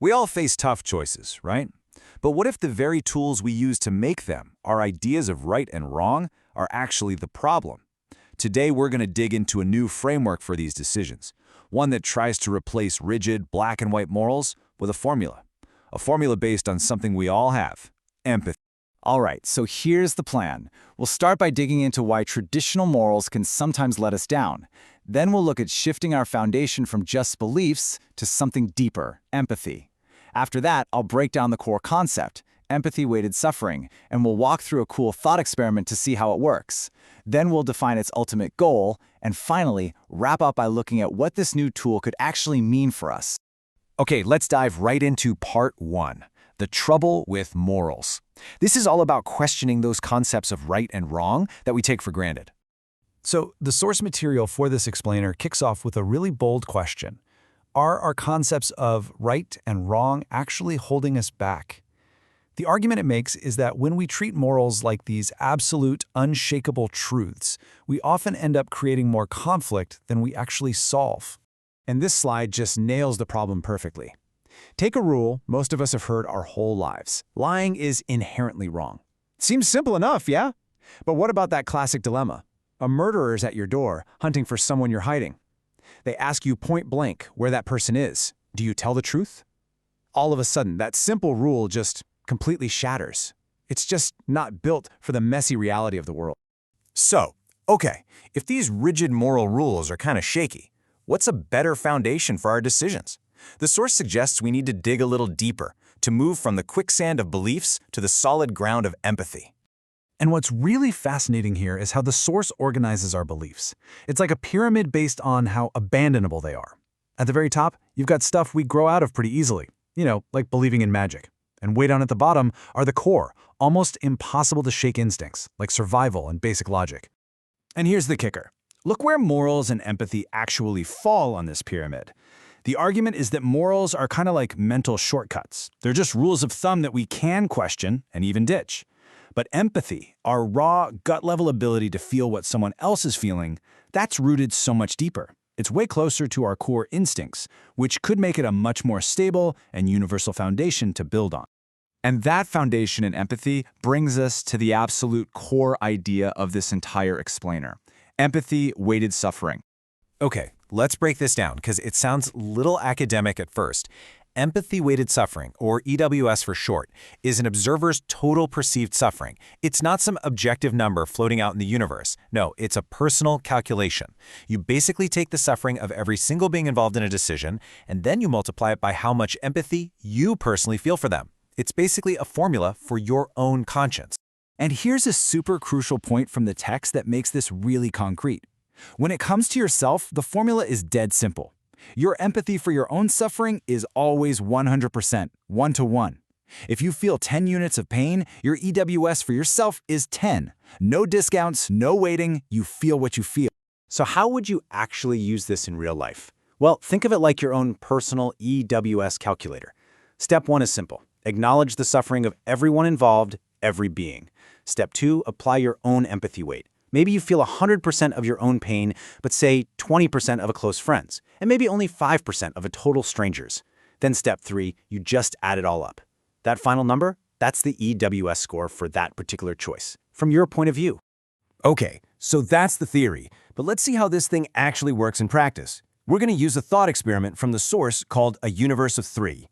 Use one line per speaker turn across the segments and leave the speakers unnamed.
We all face tough choices, right? But what if the very tools we use to make them, our ideas of right and wrong, are actually the problem? Today we're going to dig into a new framework for these decisions, one that tries to replace rigid black and white morals with a formula based on something we all have: empathy.
All right, so here's the plan. We'll start by digging into why traditional morals can sometimes let us down. Then we'll look at shifting our foundation from just beliefs to something deeper: empathy. After that, I'll break down the core concept, empathy-weighted suffering, and we'll walk through a cool thought experiment to see how it works. Then we'll define its ultimate goal, and finally, wrap up by looking at what this new tool could actually mean for us.
Okay, let's dive right into part 1, the trouble with morals. This is all about questioning those concepts of right and wrong that we take for granted. So, the source material for this explainer kicks off with a really bold question. Are our concepts of right and wrong actually holding us back? The argument it makes is that when we treat morals like these absolute, unshakable truths, we often end up creating more conflict than we actually solve. And this slide just nails the problem perfectly. Take a rule most of us have heard our whole lives: lying is inherently wrong. Seems simple enough, yeah? But what about that classic dilemma? A murderer's at your door, hunting for someone you're hiding. They ask you point blank where that person is. Do you tell the truth? All of a sudden, that simple rule just completely shatters. It's just not built for the messy reality of the world. So, okay, if these rigid moral rules are kind of shaky, what's a better foundation for our decisions? The source suggests we need to dig a little deeper, to move from the quicksand of beliefs to the solid ground of empathy. And what's really fascinating here is how the source organizes our beliefs. It's like a pyramid based on how abandonable they are. At the very top, you've got stuff we grow out of pretty easily, like believing in magic. And way down at the bottom are the core, almost impossible to shake instincts, like survival and basic logic. And here's the kicker. Look where morals and empathy actually fall on this pyramid. The argument is that morals are kind of like mental shortcuts. They're just rules of thumb that we can question and even ditch. But empathy, our raw, gut-level ability to feel what someone else is feeling, that's rooted so much deeper. It's way closer to our core instincts, which could make it a much more stable and universal foundation to build on. And that foundation in empathy brings us to the absolute core idea of this entire explainer: empathy-weighted suffering. Okay, let's break this down because it sounds a little academic at first. Empathy-weighted suffering, or EWS for short, is an observer's total perceived suffering. It's not some objective number floating out in the universe. No, it's a personal calculation. You basically take the suffering of every single being involved in a decision, and then you multiply it by how much empathy you personally feel for them. It's basically a formula for your own conscience. And here's a super crucial point from the text that makes this really concrete. When it comes to yourself, the formula is dead simple. Your empathy for your own suffering is always 100%, 1-to-1. If you feel 10 units of pain, your EWS for yourself is 10. No discounts, no waiting, you feel what you feel. So how would you actually use this in real life? Well, think of it like your own personal EWS calculator. Step 1 is simple. Acknowledge the suffering of everyone involved, every being. Step 2, apply your own empathy weight. Maybe you feel 100% of your own pain, but say 20% of a close friend's, and maybe only 5% of a total stranger's. Then step 3, you just add it all up. That final number, that's the EWS score for that particular choice, from your point of view. Okay, so that's the theory, but let's see how this thing actually works in practice. We're going to use a thought experiment from the source called a universe of 3.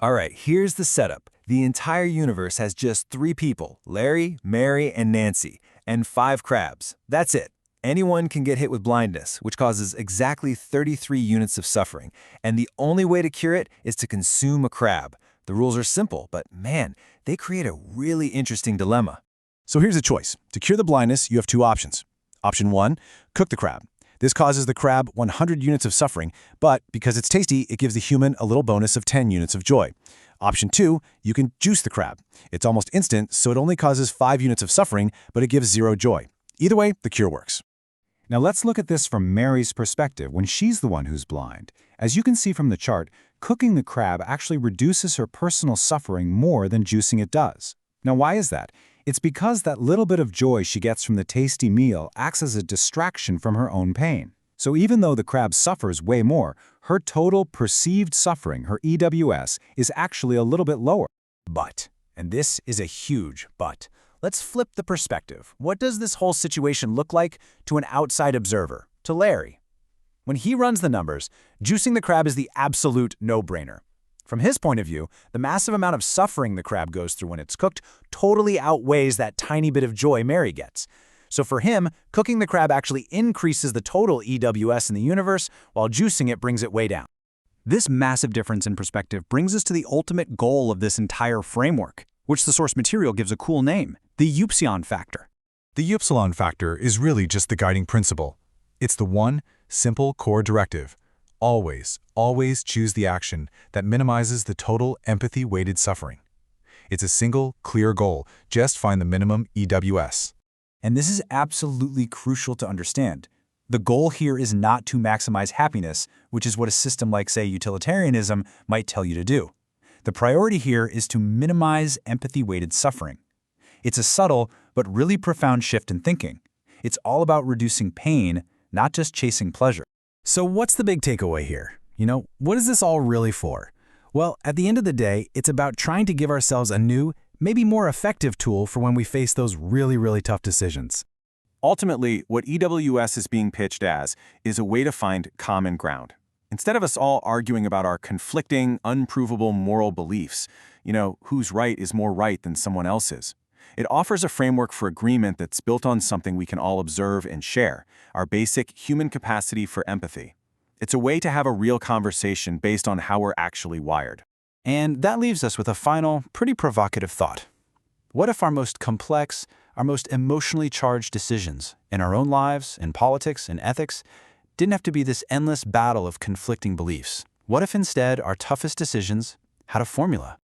All right, here's the setup. The entire universe has just 3 people: Larry, Mary, and Nancy, and 5 crabs. That's it. Anyone can get hit with blindness, which causes exactly 33 units of suffering, and the only way to cure it is to consume a crab. The rules are simple, but man, they create a really interesting dilemma. So here's a choice. To cure the blindness, you have 2 options. Option 1, cook the crab. This causes the crab 100 units of suffering, but because it's tasty, it gives the human a little bonus of 10 units of joy. Option 2, you can juice the crab. It's almost instant, so it only causes 5 units of suffering, but it gives 0 joy. Either way, the cure works. Now let's look at this from Mary's perspective when she's the one who's blind. As you can see from the chart, cooking the crab actually reduces her personal suffering more than juicing it does. Now why is that? It's because that little bit of joy she gets from the tasty meal acts as a distraction from her own pain.
So even though the crab suffers way more, her total perceived suffering, her EWS, is actually a little bit lower.
But, and this is a huge but, let's flip the perspective. What does this whole situation look like to an outside observer, to Larry? When he runs the numbers, juicing the crab is the absolute no-brainer. From his point of view, the massive amount of suffering the crab goes through when it's cooked totally outweighs that tiny bit of joy Mary gets. So for him, cooking the crab actually increases the total EWS in the universe, while juicing it brings it way down.
This massive difference in perspective brings us to the ultimate goal of this entire framework, which the source material gives a cool name, the Upsilon Factor.
The Upsilon Factor is really just the guiding principle. It's the one, simple core directive. Always, always choose the action that minimizes the total empathy-weighted suffering. It's a single, clear goal. Just find the minimum EWS.
And this is absolutely crucial to understand. The goal here is not to maximize happiness, which is what a system like, say, utilitarianism might tell you to do. The priority here is to minimize empathy-weighted suffering. It's a subtle but really profound shift in thinking. It's all about reducing pain, not just chasing pleasure.
So what's the big takeaway here? What is this all really for? Well, at the end of the day, it's about trying to give ourselves a new, maybe more effective tool for when we face those really, really tough decisions.
Ultimately, what EWS is being pitched as is a way to find common ground. Instead of us all arguing about our conflicting, unprovable moral beliefs, whose right is more right than someone else's, it offers a framework for agreement that's built on something we can all observe and share, our basic human capacity for empathy. It's a way to have a real conversation based on how we're actually wired.
And that leaves us with a final, pretty provocative thought. What if our most complex, our most emotionally charged decisions in our own lives, in politics, in ethics, didn't have to be this endless battle of conflicting beliefs? What if instead our toughest decisions had a formula?